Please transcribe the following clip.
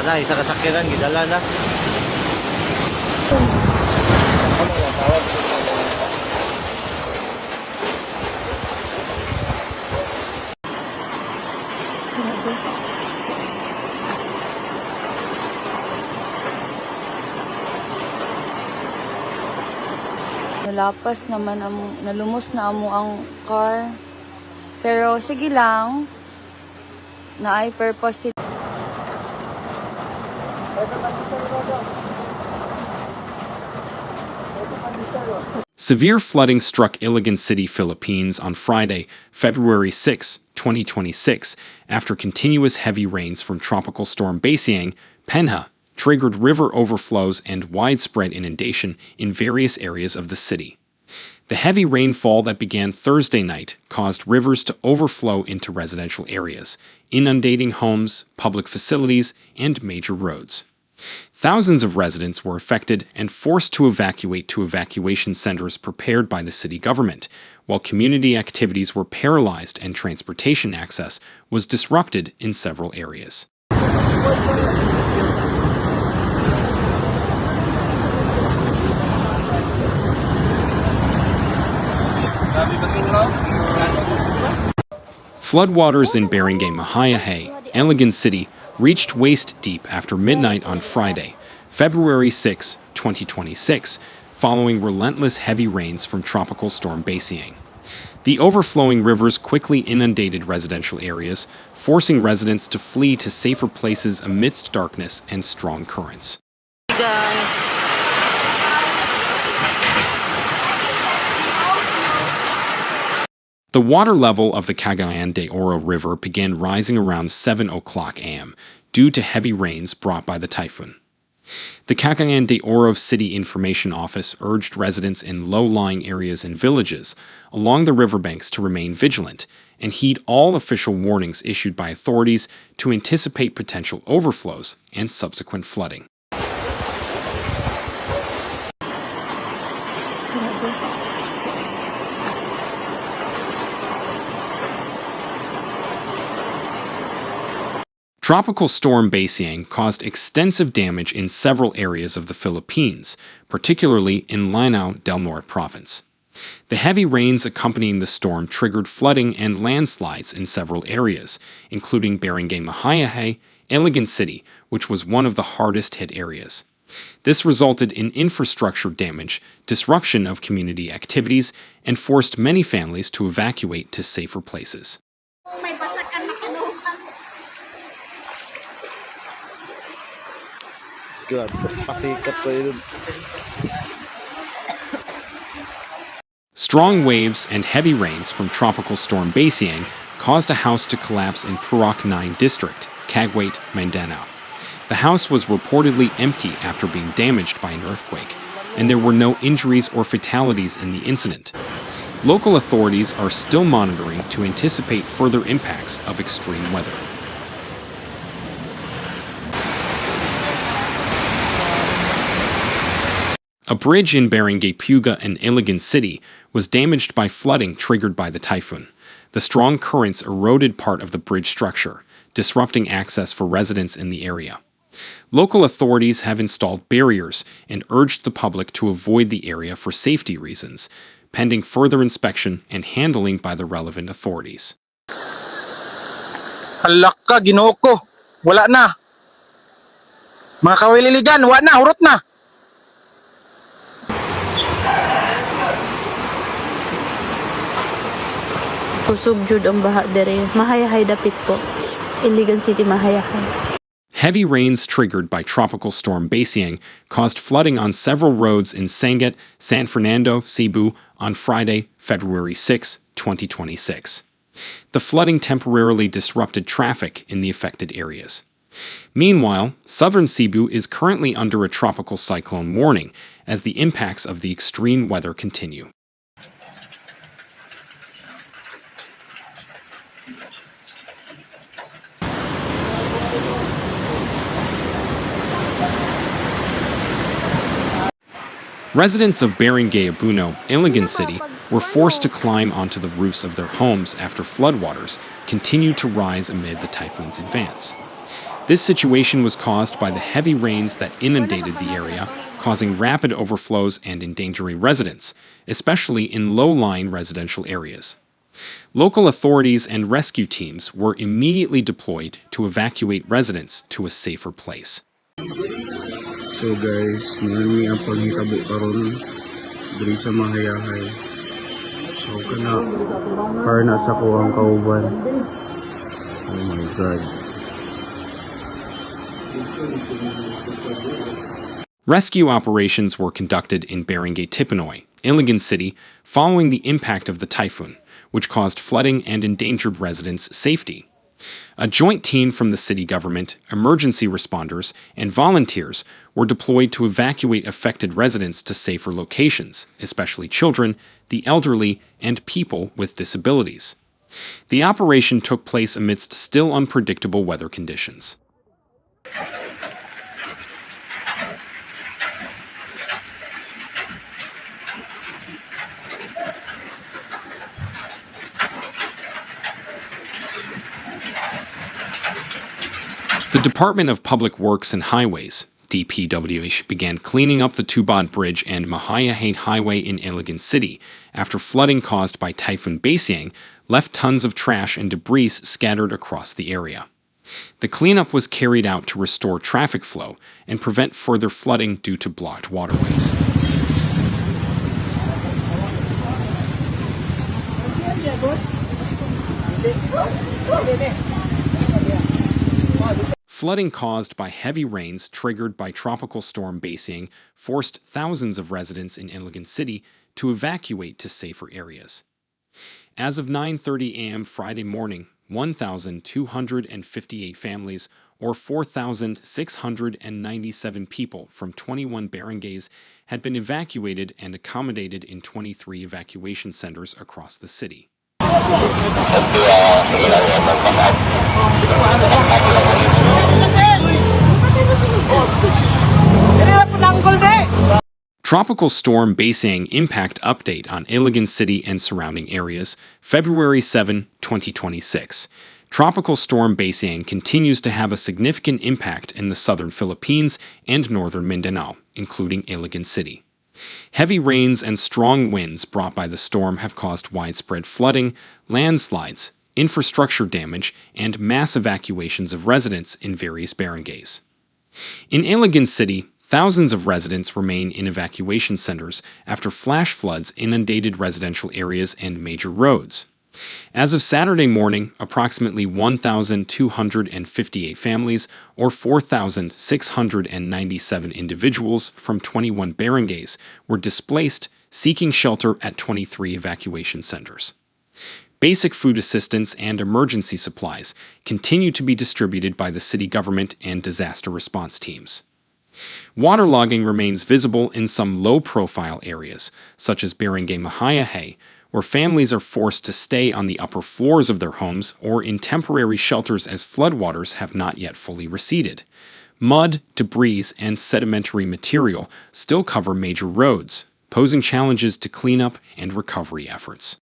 na, isa kasakyanan, gidala na. Nalapas naman, nalumos na amo ang car. Pero sige lang, na ay purpose. Severe flooding struck Iligan City, Philippines on Friday, February 6, 2026, after continuous heavy rains from Tropical Storm Basyang, Penha, triggered river overflows and widespread inundation in various areas of the city. The heavy rainfall that began Thursday night caused rivers to overflow into residential areas, inundating homes, public facilities, and major roads. Thousands of residents were affected and forced to evacuate to evacuation centers prepared by the city government, while community activities were paralyzed and transportation access was disrupted in several areas. Floodwaters in Barangay Mahayahay, Iligan City, reached waist-deep after midnight on Friday, February 6, 2026, following relentless heavy rains from Tropical Storm Basyang. The overflowing rivers quickly inundated residential areas, forcing residents to flee to safer places amidst darkness and strong currents. The water level of the Cagayan de Oro River began rising around 7 o'clock a.m. due to heavy rains brought by the typhoon. The Cagayan de Oro City Information Office urged residents in low-lying areas and villages along the riverbanks to remain vigilant and heed all official warnings issued by authorities to anticipate potential overflows and subsequent flooding. Tropical Storm Basyang caused extensive damage in several areas of the Philippines, particularly in Lanao del Norte province. The heavy rains accompanying the storm triggered flooding and landslides in several areas, including Barangay Mahayahay, Iligan City, which was one of the hardest hit areas. This resulted in infrastructure damage, disruption of community activities, and forced many families to evacuate to safer places. Strong waves and heavy rains from Tropical Storm Basyang caused a house to collapse in Purok 9 district, Cagayan, Mindanao. The house was reportedly empty after being damaged by an earthquake, and there were no injuries or fatalities in the incident. Local authorities are still monitoring to anticipate further impacts of extreme weather. A bridge in Barangay Puga and Iligan City was damaged by flooding triggered by the typhoon. The strong currents eroded part of the bridge structure, disrupting access for residents in the area. Local authorities have installed barriers and urged the public to avoid the area for safety reasons, pending further inspection and handling by the relevant authorities. Halak ka, Ginoo ko. Wala na. Mga kawililigan, wala na, hurot na. Kusog jud ang baha dere. Mahayahay dapit po. Iligan City, Mahayahay. Heavy rains triggered by Tropical Storm Basyang caused flooding on several roads in Sangat, San Fernando, Cebu on Friday, February 6, 2026. The flooding temporarily disrupted traffic in the affected areas. Meanwhile, southern Cebu is currently under a tropical cyclone warning as the impacts of the extreme weather continue. Residents of Barangay Abuno, Iligan City, were forced to climb onto the roofs of their homes after floodwaters continued to rise amid the typhoon's advance. This situation was caused by the heavy rains that inundated the area, causing rapid overflows and endangering residents, especially in low-lying residential areas. Local authorities and rescue teams were immediately deployed to evacuate residents to a safer place. So guys, nani ang panghitabo karon diri sa Mahayahay. So kana car na sa kuwang kauban. Oh my god. Rescue operations were conducted in Barangay Tipanoy, Iligan City, following the impact of the typhoon, which caused flooding and endangered residents' safety. A joint team from the city government, emergency responders, and volunteers were deployed to evacuate affected residents to safer locations, especially children, the elderly, and people with disabilities. The operation took place amidst still unpredictable weather conditions. The Department of Public Works and Highways, DPWH, began cleaning up the Tubod Bridge and Mahayahay Highway in Iligan City after flooding caused by Typhoon Basyang left tons of trash and debris scattered across the area. The cleanup was carried out to restore traffic flow and prevent further flooding due to blocked waterways. Flooding caused by heavy rains triggered by Tropical Storm Basyang forced thousands of residents in Iligan City to evacuate to safer areas. As of 9:30 a.m. Friday morning, 1,258 families, or 4,697 people from 21 barangays, had been evacuated and accommodated in 23 evacuation centers across the city. Tropical Storm Basyang impact update on Iligan City and surrounding areas, February 7, 2026. Tropical Storm Basyang continues to have a significant impact in the southern Philippines and northern Mindanao, including Iligan City. Heavy rains and strong winds brought by the storm have caused widespread flooding, landslides, infrastructure damage, and mass evacuations of residents in various barangays. In Iligan City, thousands of residents remain in evacuation centers after flash floods inundated residential areas and major roads. As of Saturday morning, approximately 1,258 families, or 4,697 individuals from 21 barangays, were displaced, seeking shelter at 23 evacuation centers. Basic food assistance and emergency supplies continue to be distributed by the city government and disaster response teams. Waterlogging remains visible in some low-profile areas, such as Barangay Mahayahay, where families are forced to stay on the upper floors of their homes or in temporary shelters as floodwaters have not yet fully receded. Mud, debris, and sedimentary material still cover major roads, posing challenges to cleanup and recovery efforts.